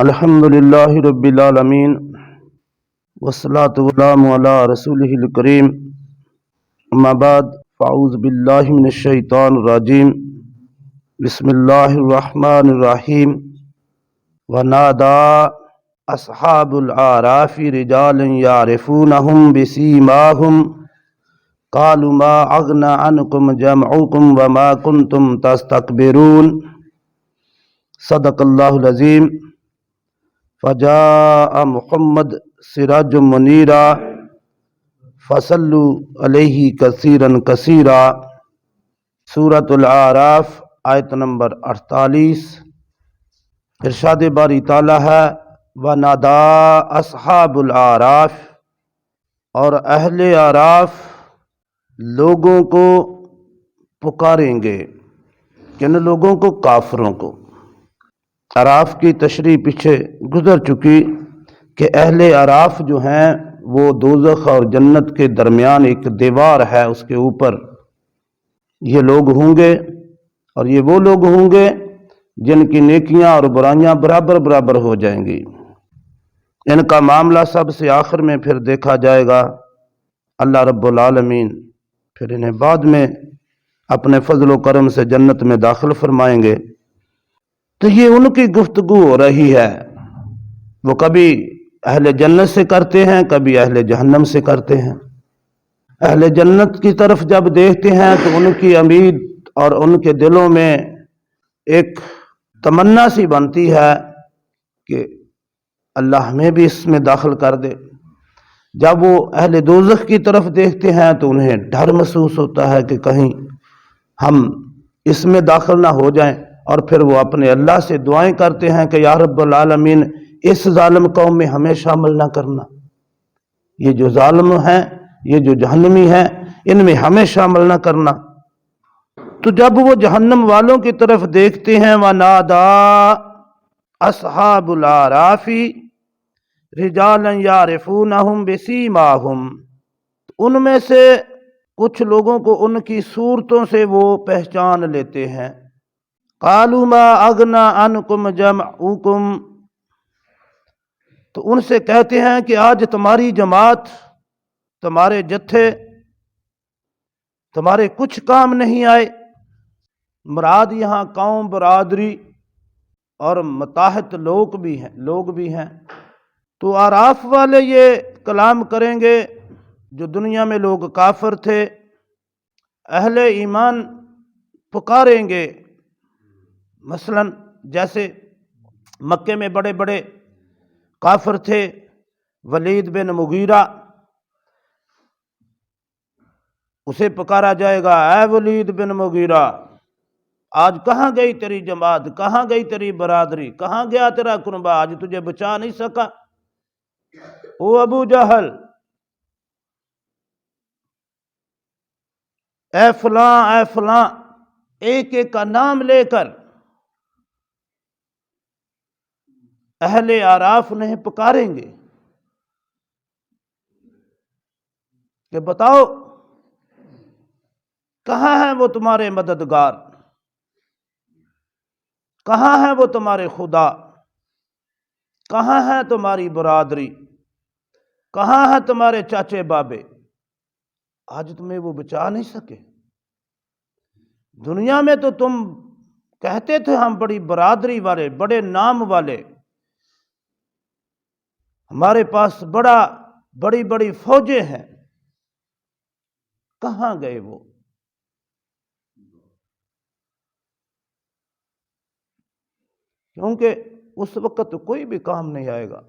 الحمد للہ رب العالمین والصلاة والسلام علی رسولہ الکریم اما بعد فاعوذ باللہ من الشیطان الرجیم بسم اللہ الرحمن الرحیم ونادا اصحاب الاعراف رجالا یعرفونہم بسیماہم قالوا ما اغنى عنکم جمعکم وما کنتم تستکبرون صدق اللہ العظیم فجاء محمد سراج منیرا فصلوا علیہ کثیرا کثیرا۔ سورۃ الاعراف آیت نمبر 48۔ ارشاد باری تعالیٰ ہے وَنَادَا اصحاب الاعراف، اور اہل اعراف لوگوں کو پکاریں گے۔ کن لوگوں کو؟ کافروں کو۔ اعراف کی تشریح پیچھے گزر چکی کہ اہل اعراف جو ہیں وہ دوزخ اور جنت کے درمیان ایک دیوار ہے، اس کے اوپر یہ لوگ ہوں گے، اور یہ وہ لوگ ہوں گے جن کی نیکیاں اور برائیاں برابر برابر ہو جائیں گی۔ ان کا معاملہ سب سے آخر میں پھر دیکھا جائے گا۔ اللہ رب العالمین پھر انہیں بعد میں اپنے فضل و کرم سے جنت میں داخل فرمائیں گے۔ تو یہ ان کی گفتگو ہو رہی ہے، وہ کبھی اہل جنت سے کرتے ہیں، کبھی اہل جہنم سے کرتے ہیں۔ اہل جنت کی طرف جب دیکھتے ہیں تو ان کی امید اور ان کے دلوں میں ایک تمنا سی بنتی ہے کہ اللہ ہمیں بھی اس میں داخل کر دے۔ جب وہ اہل دوزخ کی طرف دیکھتے ہیں تو انہیں ڈر محسوس ہوتا ہے کہ کہیں ہم اس میں داخل نہ ہو جائیں، اور پھر وہ اپنے اللہ سے دعائیں کرتے ہیں کہ یا رب العالمین اس ظالم قوم میں ہمیں شامل نہ کرنا، یہ جو ظالم ہیں، یہ جو جہنمی ہیں، ان میں ہمیں شامل نہ کرنا۔ تو جب وہ جہنم والوں کی طرف دیکھتے ہیں وَنَادَا اصحاب الاعراف رجالا یعرفونہم بسیماہم، ان میں سے کچھ لوگوں کو ان کی صورتوں سے وہ پہچان لیتے ہیں۔ قالوا ما اغنى عنکم جمعکم، تو ان سے کہتے ہیں کہ آج تمہاری جماعت، تمہارے جتھے تمہارے کچھ کام نہیں آئے۔ مراد یہاں قوم، برادری اور متحد لوگ بھی ہیں۔ تو اعراف والے یہ کلام کریں گے جو دنیا میں لوگ کافر تھے، اہل ایمان پکاریں گے۔ مثلا جیسے مکے میں بڑے بڑے کافر تھے، ولید بن مغیرہ، اسے پکارا جائے گا اے ولید بن مغیرہ، آج کہاں گئی تیری جماعت، کہاں گئی تیری برادری، کہاں گیا تیرا کنبہ، آج تجھے بچا نہیں سکا۔ او ابو جہل، اے فلاں اے فلاں، ایک ایک کا نام لے کر اہل اعراف انہیں پکاریں گے کہ بتاؤ کہاں ہیں وہ تمہارے مددگار، کہاں ہیں وہ تمہارے خدا، کہاں ہے تمہاری برادری، کہاں ہے تمہارے چاچے بابے، آج تمہیں وہ بچا نہیں سکے۔ دنیا میں تو تم کہتے تھے ہم بڑی برادری والے، بڑے نام والے، ہمارے پاس بڑی بڑی فوجیں ہیں، کہاں گئے وہ؟ کیونکہ اس وقت کوئی بھی کام نہیں آئے گا۔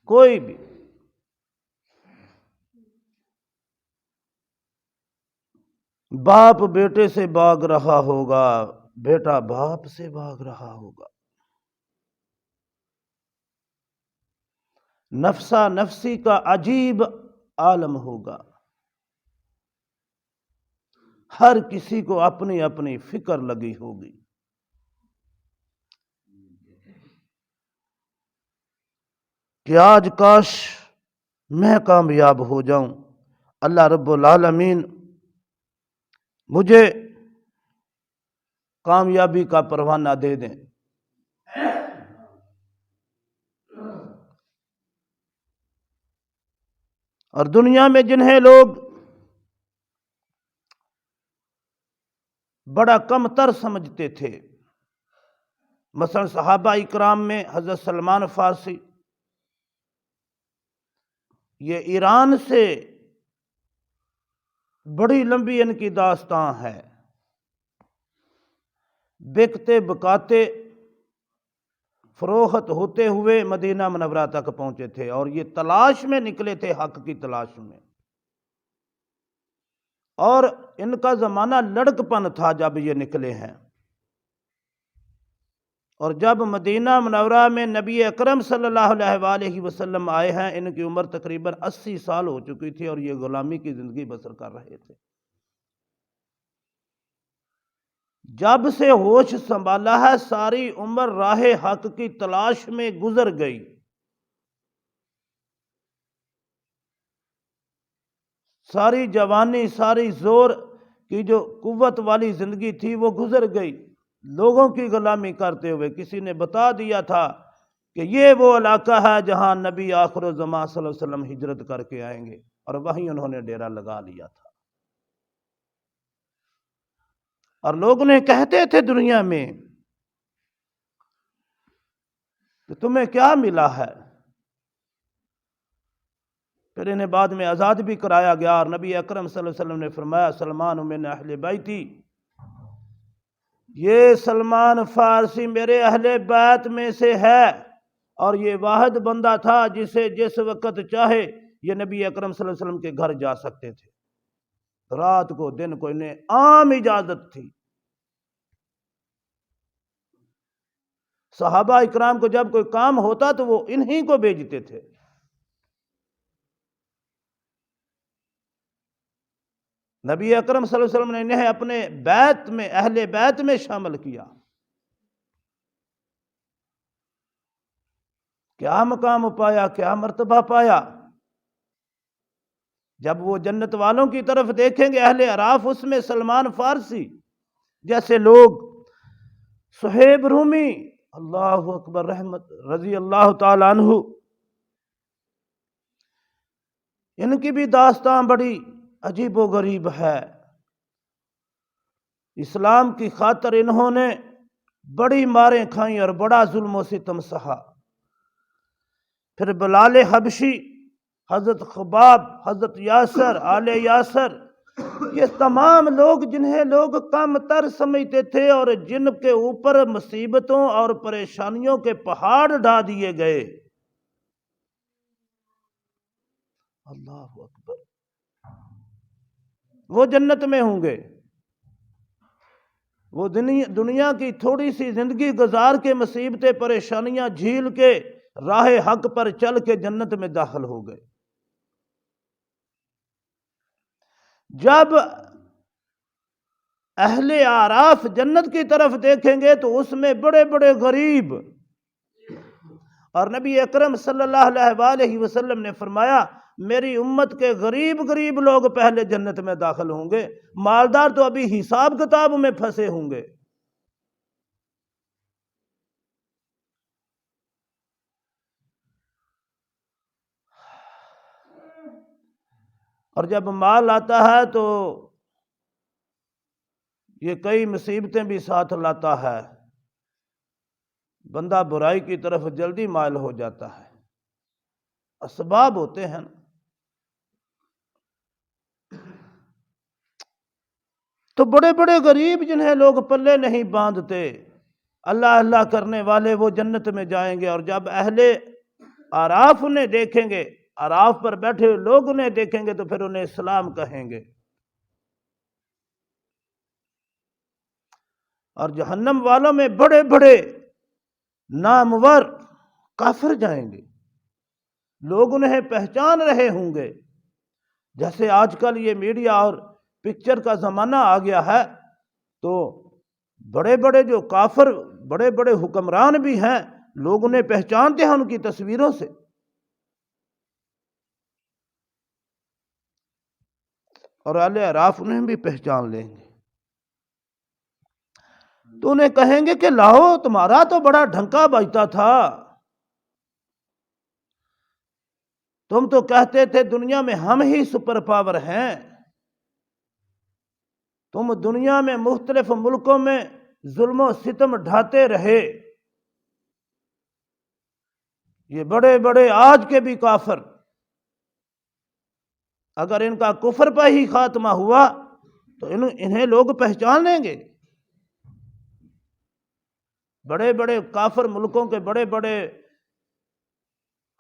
کوئی بھی۔ باپ بیٹے سے بھاگ رہا ہوگا، بیٹا باپ سے بھاگ رہا ہوگا، نفسا نفسی کا عجیب عالم ہوگا، ہر کسی کو اپنی اپنی فکر لگی ہوگی۔ کہ آج کاش میں کامیاب ہو جاؤں، اللہ رب العالمین مجھے کامیابی کا پروانہ دے دیں۔ اور دنیا میں جنہیں لوگ بڑا کم تر سمجھتے تھے، مثلا صحابہ اکرام میں حضرت سلمان فارسی، یہ ایران سے بڑی لمبی ان کی داستان ہے، بکتے بکاتے فروخت ہوتے ہوئے مدینہ منورہ تک پہنچے تھے، اور یہ تلاش میں نکلے تھے، حق کی تلاش میں، اور ان کا زمانہ لڑکپن تھا جب یہ نکلے ہیں۔ اور جب مدینہ منورہ میں نبی اکرم صلی اللہ علیہ وآلہ وسلم آئے ہیں، ان کی عمر تقریباً 80 سال ہو چکی تھی، اور یہ غلامی کی زندگی بسر کر رہے تھے۔ جب سے ہوش سنبھالا ہے، ساری عمر راہ حق کی تلاش میں گزر گئی۔ ساری جوانی، ساری زور کی جو قوت والی زندگی تھی وہ گزر گئی لوگوں کی غلامی کرتے ہوئے۔ کسی نے بتا دیا تھا کہ یہ وہ علاقہ ہے جہاں نبی آخر الزمان صلی اللہ علیہ وسلم ہجرت کر کے آئیں گے، اور وہیں انہوں نے ڈیرا لگا لیا تھا۔ اور لوگ انہیں کہتے تھے دنیا میں کہ تمہیں کیا ملا ہے؟ پھر انہیں بعد میں آزاد بھی کرایا گیا، اور نبی اکرم صلی اللہ علیہ وسلم نے فرمایا سلمان من اہل بیتی، یہ سلمان فارسی میرے اہل بیت میں سے ہے، اور یہ واحد بندہ تھا جسے جس وقت چاہے یہ نبی اکرم صلی اللہ علیہ وسلم کے گھر جا سکتے تھے، رات کو دن کو، انہیں عام اجازت تھی۔ صحابہ اکرام کو جب کوئی کام ہوتا تو وہ انہی کو بھیجتے تھے۔ نبی اکرم صلی اللہ علیہ وسلم نے انہیں اپنے بیت میں، اہل بیت میں شامل کیا۔ کیا مقام پایا، کیا مرتبہ پایا؟ جب وہ جنت والوں کی طرف دیکھیں گے، اہل اعراف، اس میں سلمان فارسی جیسے لوگ، صہیب رومی، اللہ اکبر، رحمت رضی اللہ تعالی عنہ، ان کی بھی داستان بڑی عجیب و غریب ہے۔ اسلام کی خاطر انہوں نے بڑی ماریں کھائیں اور بڑا ظلم و ستم سہا۔ پھر بلال حبشی، حضرت خباب، حضرت یاسر، آل یاسر، یہ تمام لوگ جنہیں لوگ کم تر سمجھتے تھے اور جن کے اوپر مصیبتوں اور پریشانیوں کے پہاڑ ڈھا دیے گئے، اللہ اکبر، وہ جنت میں ہوں گے۔ وہ دنیا کی تھوڑی سی زندگی گزار کے مصیبتیں پریشانیاں جھیل کے راہ حق پر چل کے جنت میں داخل ہو گئے۔ جب اہل اعراف جنت کی طرف دیکھیں گے تو اس میں بڑے بڑے غریب، اور نبی اکرم صلی اللہ علیہ وآلہ وسلم نے فرمایا میری امت کے غریب غریب لوگ پہلے جنت میں داخل ہوں گے، مالدار تو ابھی حساب کتاب میں پھنسے ہوں گے۔ اور جب مال آتا ہے تو یہ کئی مصیبتیں بھی ساتھ لاتا ہے، بندہ برائی کی طرف جلدی مائل ہو جاتا ہے، اسباب ہوتے ہیں۔ تو بڑے بڑے غریب جنہیں لوگ پلے نہیں باندھتے، اللہ اللہ کرنے والے، وہ جنت میں جائیں گے۔ اور جب اہل اعراف انہیں دیکھیں گے، اعراف پر بیٹھے ہوئے لوگ انہیں دیکھیں گے تو پھر انہیں اسلام کہیں گے۔ اور جہنم والوں میں بڑے بڑے نامور کافر جائیں گے، لوگ انہیں پہچان رہے ہوں گے۔ جیسے آج کل یہ میڈیا اور پکچر کا زمانہ آ گیا ہے، تو بڑے بڑے جو کافر، بڑے بڑے حکمران بھی ہیں، لوگ انہیں پہچانتے ہیں ان کی تصویروں سے۔ اور اہل اعراف انہیں بھی پہچان لیں گے۔ تو انہیں کہیں گے کہ لاؤ تمہارا تو بڑا ڈھنکا بجتا تھا، تم تو کہتے تھے دنیا میں ہم ہی سپر پاور ہیں، تم دنیا میں مختلف ملکوں میں ظلم و ستم ڈھاتے رہے، یہ بڑے بڑے آج کے بھی کافر اگر ان کا کفر پہ ہی خاتمہ ہوا تو انہیں لوگ پہچان لیں گے۔ بڑے بڑے کافر ملکوں کے بڑے بڑے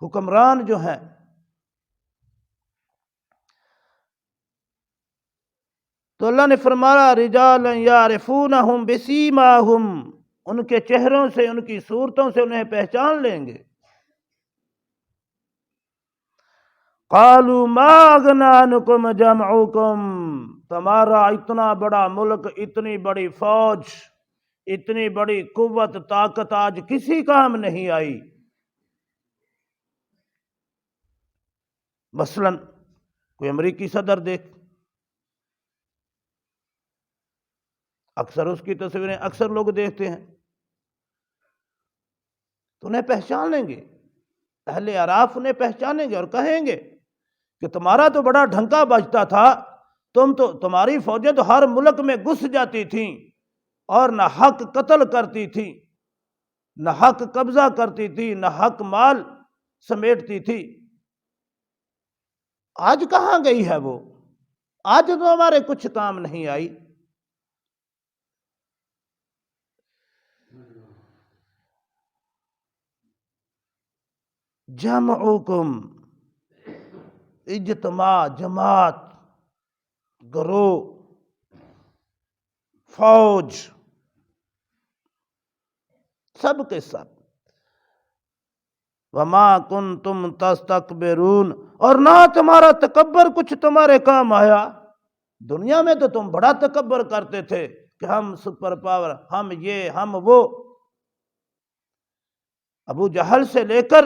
حکمران جو ہیں، تو اللہ نے فرمایا رجالا یعرفونہم بسیماہم، ان کے چہروں سے ان کی صورتوں سے انہیں پہچان لیں گے۔ قالوا ما اغنی عنکم جمعکم، تمہارا اتنا بڑا ملک، اتنی بڑی فوج، اتنی بڑی قوت طاقت آج کسی کام نہیں آئی۔ مثلا کوئی امریکی صدر دیکھ، اکثر اس کی تصویریں اکثر لوگ دیکھتے ہیں، تو انہیں پہچان لیں گے، اہل اعراف انہیں پہچانیں گے اور کہیں گے کہ تمہارا تو بڑا ڈھنکا بجتا تھا، تمہاری فوجیں تو ہر ملک میں گھس جاتی تھیں اور نہ حق قتل کرتی تھی، نہ حق قبضہ کرتی تھی، نہ حق مال سمیٹتی تھی، آج کہاں گئی ہے وہ؟ آج تو ہمارے کچھ کام نہیں آئی۔ جمعکم، اجتماع، جماعت، گروہ، فوج، سب کے سب۔ وما کنتم تستکبرون، اور نہ تمہارا تکبر کچھ تمہارے کام آیا۔ دنیا میں تو تم بڑا تکبر کرتے تھے کہ ہم سپر پاور، ہم یہ ہم وہ۔ ابو جہل سے لے کر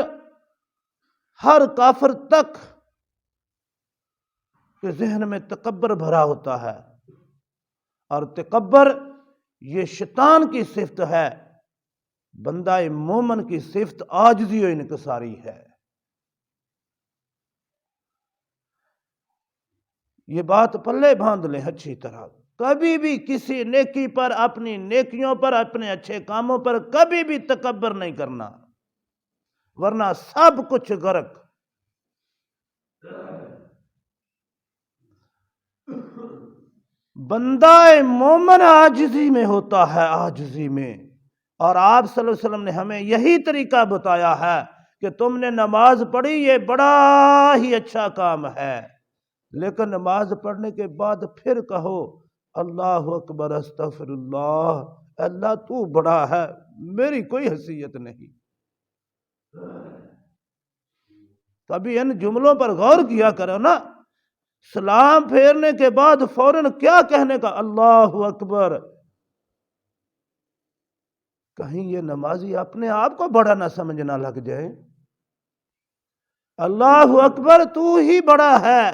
ہر کافر تک کے ذہن میں تکبر بھرا ہوتا ہے، اور تکبر یہ شیطان کی صفت ہے، بندہ مومن کی صفت عاجزی و انکساری ہے۔ یہ بات پلے باندھ لیں اچھی طرح، کبھی بھی کسی نیکی پر، اپنی نیکیوں پر، اپنے اچھے کاموں پر کبھی بھی تکبر نہیں کرنا، ورنہ سب کچھ غرق۔ بندہ مومن عاجزی میں ہوتا ہے، عاجزی میں، اور آپ صلی اللہ علیہ وسلم نے ہمیں یہی طریقہ بتایا ہے کہ تم نے نماز پڑھی، یہ بڑا ہی اچھا کام ہے، لیکن نماز پڑھنے کے بعد پھر کہو اللہ اکبر استغفر اللہ، اللہ تو بڑا ہے، میری کوئی حیثیت نہیں۔ کبھی ان جملوں پر غور کیا کرو نا، سلام پھیرنے کے بعد فوراً کیا کہنے کا؟ اللہ اکبر۔ کہیں یہ نمازی اپنے آپ کو بڑا نہ سمجھنا لگ جائے۔ اللہ اکبر، تو ہی بڑا ہے،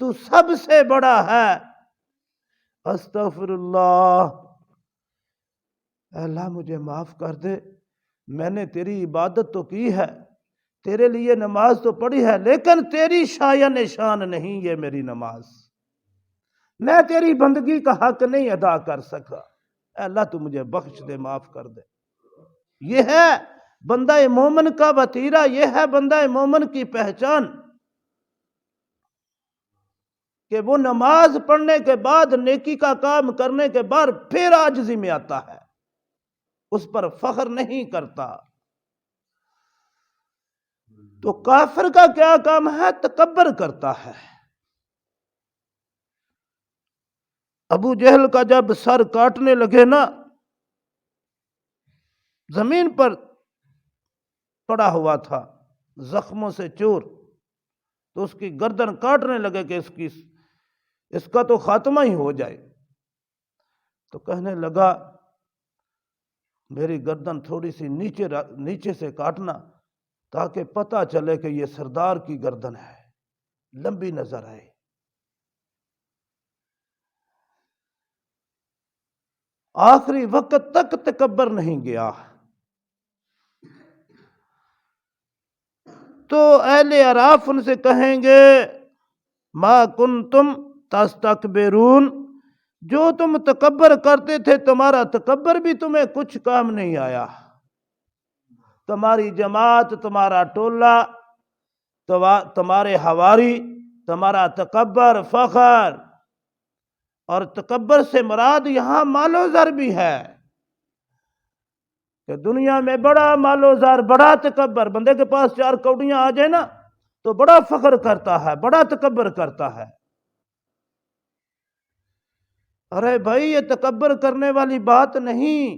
تو سب سے بڑا ہے۔ استغفر اللہ، اللہ مجھے معاف کر دے، میں نے تیری عبادت تو کی ہے، تیرے لیے نماز تو پڑھی ہے، لیکن تیری شایان شان نہیں یہ میری نماز، میں تیری بندگی کا حق نہیں ادا کر سکا، اے اللہ تو مجھے بخش دے، معاف کر دے۔ یہ ہے بندہ مومن کا وتیرہ، یہ ہے بندہ مومن کی پہچان، کہ وہ نماز پڑھنے کے بعد، نیکی کا کام کرنے کے بعد پھر عاجزی میں آتا ہے، اس پر فخر نہیں کرتا۔ تو کافر کا کیا کام ہے؟ تکبر کرتا ہے۔ ابو جہل کا جب سر کاٹنے لگے نا، زمین پر پڑا ہوا تھا زخموں سے چور، تو اس کی گردن کاٹنے لگے کہ اس کا تو خاتمہ ہی ہو جائے، تو کہنے لگا میری گردن تھوڑی سی نیچے سے کاٹنا، تاکہ پتہ چلے کہ یہ سردار کی گردن ہے، لمبی نظر آئے۔ آخری وقت تک تکبر نہیں گیا۔ تو اہل اعراف ان سے کہیں گے ما کنتم تستکبرون، جو تم تکبر کرتے تھے تمہارا تکبر بھی تمہیں کچھ کام نہیں آیا۔ تمہاری جماعت، تمہارا ٹولہ، تمہارے حواری، تمہارا تکبر، فخر، اور تکبر سے مراد یہاں مال و زر بھی ہے کہ دنیا میں بڑا مال و زر، بڑا تکبر، بندے کے پاس 4 کوڑیاں آ جائے نا تو بڑا فخر کرتا ہے، بڑا تکبر کرتا ہے۔ ارے بھائی یہ تکبر کرنے والی بات نہیں،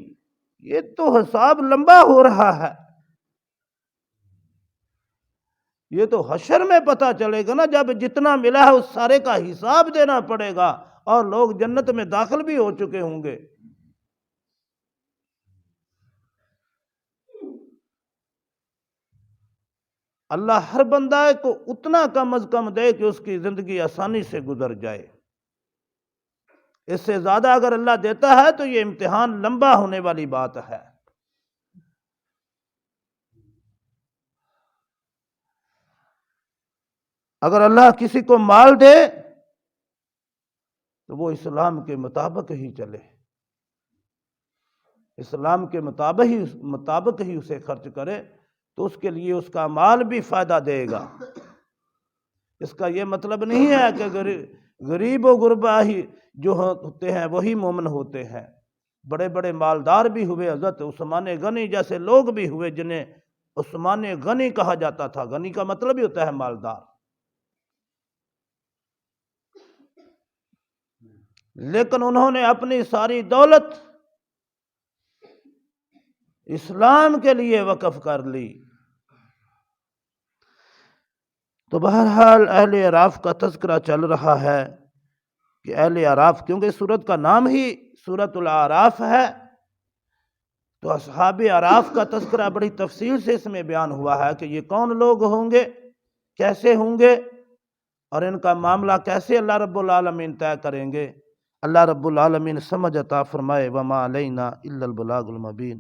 یہ تو حساب لمبا ہو رہا ہے، یہ تو حشر میں پتہ چلے گا نا، جب جتنا ملا ہے اس سارے کا حساب دینا پڑے گا، اور لوگ جنت میں داخل بھی ہو چکے ہوں گے۔ اللہ ہر بندہ کو اتنا کم از کم دے کہ اس کی زندگی آسانی سے گزر جائے۔ اس سے زیادہ اگر اللہ دیتا ہے تو یہ امتحان لمبا ہونے والی بات ہے۔ اگر اللہ کسی کو مال دے تو وہ اسلام کے مطابق ہی چلے، اسلام کے مطابق ہی اسے خرچ کرے، تو اس کے لیے اس کا مال بھی فائدہ دے گا۔ اس کا یہ مطلب نہیں ہے کہ غریب و غربا ہی جو ہوتے ہیں وہی مومن ہوتے ہیں۔ بڑے بڑے مالدار بھی ہوئے، حضرت عثمان غنی جیسے لوگ بھی ہوئے جنہیں عثمان غنی کہا جاتا تھا۔ غنی کا مطلب ہی ہوتا ہے مالدار۔ لیکن انہوں نے اپنی ساری دولت اسلام کے لیے وقف کر لی۔ تو بہرحال اہل اعراف کا تذکرہ چل رہا ہے کہ اہل اعراف، کیونکہ سورت کا نام ہی سورۃ الاعراف ہے، تو اصحاب اعراف کا تذکرہ بڑی تفصیل سے اس میں بیان ہوا ہے کہ یہ کون لوگ ہوں گے، کیسے ہوں گے، اور ان کا معاملہ کیسے اللہ رب العالمین طے کریں گے۔ اللہ رب العالمین سمجھ عطا فرمائے۔ وما علینا الا البلاغ المبین۔